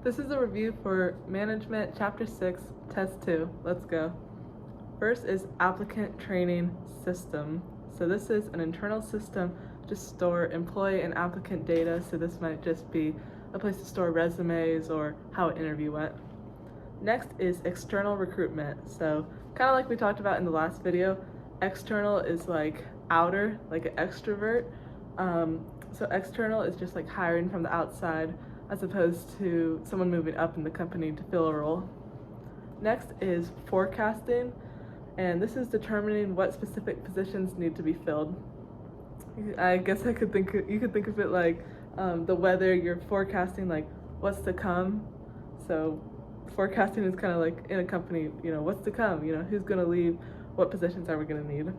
This is a review for Management Chapter 6, Test 2. Let's go. First is Applicant Training System. So this is an internal system to store employee and applicant data. So this might just be a place to store resumes or how an interview went. Next is external recruitment. So kind of like we talked about in the last video, external is like outer, like an extrovert. So external is just like hiring from the outside as opposed to someone moving up in the company to fill a role. Next is forecasting, and this is determining what specific positions need to be filled. I guess you could think of it like the weather. You're forecasting like what's to come. So forecasting is kind of like in a company, what's to come, who's going to leave, what positions are we going to need.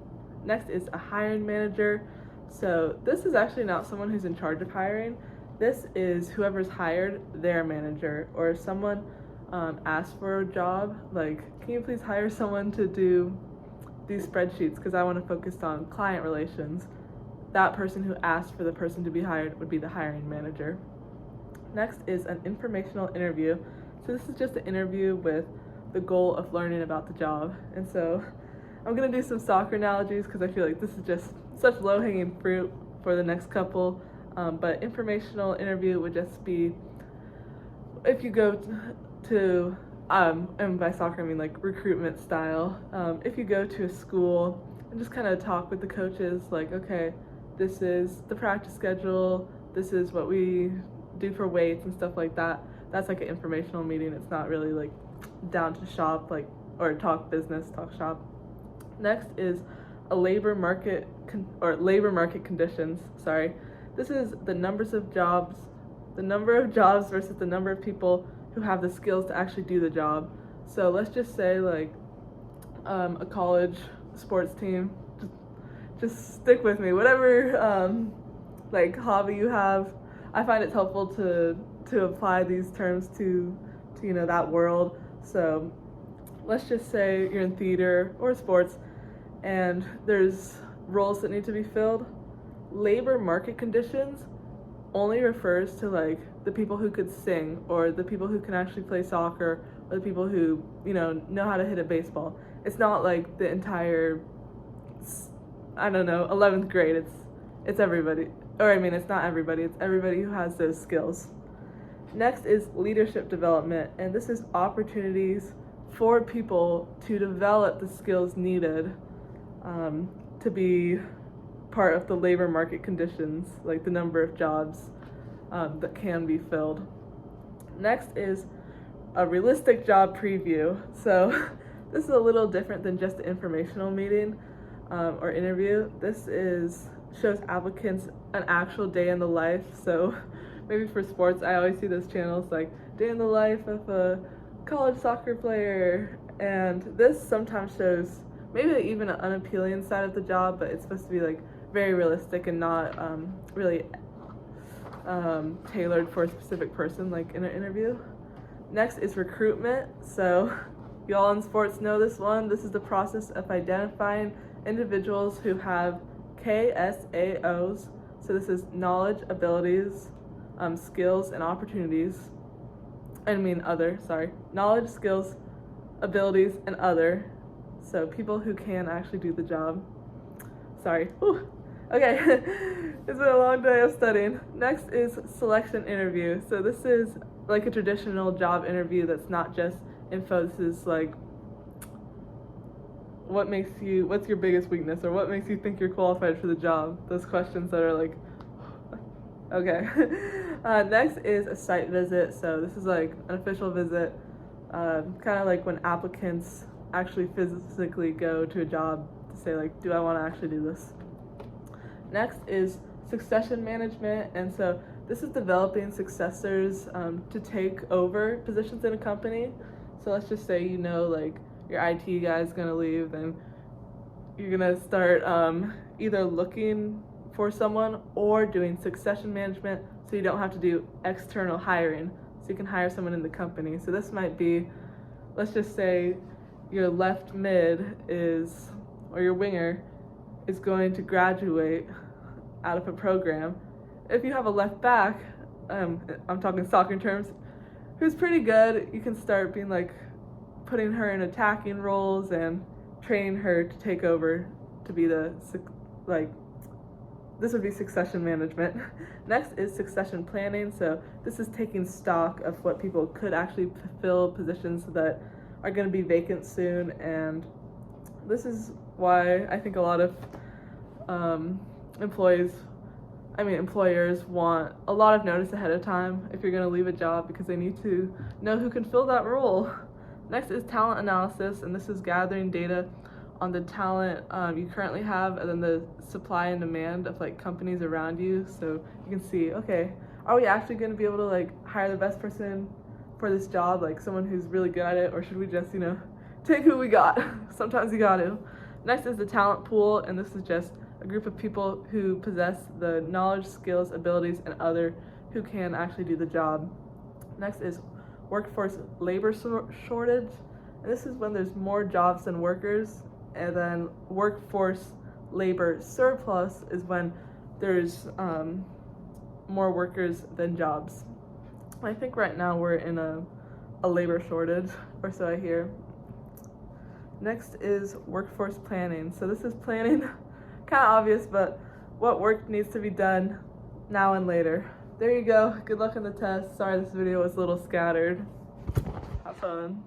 Next is a hiring manager. So this is actually not someone who's in charge of hiring. This is whoever's hired their manager, or if someone asks for a job, like, can you please hire someone to do these spreadsheets because I want to focus on client relations. That person who asked for the person to be hired would be the hiring manager. Next is an informational interview. So this is just an interview with the goal of learning about the job. And so I'm going to do some soccer analogies because I feel like this is just such low-hanging fruit for the next couple. But informational interview would just be if you go to, and by soccer I mean like recruitment style, if you go to a school and just kind of talk with the coaches, like, okay, this is the practice schedule, this is what we do for weights and stuff like that. That's like an informational meeting. It's not really like down to shop, like, or talk business, talk shop. Next is a labor market conditions. This is the number of jobs versus the number of people who have the skills to actually do the job. So let's just say like a college sports team. Just stick with me. Whatever like hobby you have, I find it's helpful to apply these terms to that world. So let's just say you're in theater or sports and there's roles that need to be filled. Labor market conditions only refers to like the people who could sing, or the people who can actually play soccer, or the people who know how to hit a baseball. It's not like the entire 11th grade. It's everybody, or I mean it's not everybody, it's everybody who has those skills. Next is leadership development, and this is opportunities for people to develop the skills needed to be part of the labor market conditions, like the number of jobs that can be filled. Next is a realistic job preview. So this is a little different than just an informational meeting or interview. This shows applicants an actual day in the life. So maybe for sports, I always see those channels like day in the life of a college soccer player, and this sometimes shows maybe even an unappealing side of the job, but it's supposed to be like very realistic and not really tailored for a specific person like in an interview. Next is recruitment. So y'all in sports know this one. This is the process of identifying individuals who have KSAOs. So this is knowledge, abilities, skills, and opportunities. Knowledge, skills, abilities, and other. So people who can actually do the job. Okay, it's been a long day of studying. Next is selection interview. So this is like a traditional job interview that's not just info. This is like what's your biggest weakness, or what makes you think you're qualified for the job? Those questions that are like, okay. Next is a site visit. So this is like an official visit, kind of like when applicants actually physically go to a job to say like, do I want to actually do this? Next is succession management, and so this is developing successors to take over positions in a company. So let's just say like your IT guy is going to leave, and you're going to start either looking for someone or doing succession management so you don't have to do external hiring, so you can hire someone in the company. So this might be, let's just say your left mid or your winger is going to graduate out of a program. If you have a left back, I'm talking soccer terms, who's pretty good. You can start being like putting her in attacking roles and training her to take over to be the like this would be succession management. Next is succession planning. So this is taking stock of what people could actually fill positions that are going to be vacant soon, and this is why I think a lot of employers want a lot of notice ahead of time if you're going to leave a job, because they need to know who can fill that role. Next is talent analysis, and this is gathering data on the talent you currently have and then the supply and demand of like companies around you, so you can see, okay, are we actually going to be able to like hire the best person for this job, like someone who's really good at it, or should we just take who we got? Sometimes you got to. Next is the talent pool, and this is just a group of people who possess the knowledge, skills, abilities, and other who can actually do the job. Next is workforce labor shortage, and this is when there's more jobs than workers. And then workforce labor surplus is when there's more workers than jobs. I think right now we're in a labor shortage, or so I hear. Next is workforce planning. So this is planning, kind of obvious, but what work needs to be done now and later. There you go. Good luck on the test. Sorry this video was a little scattered. Have fun.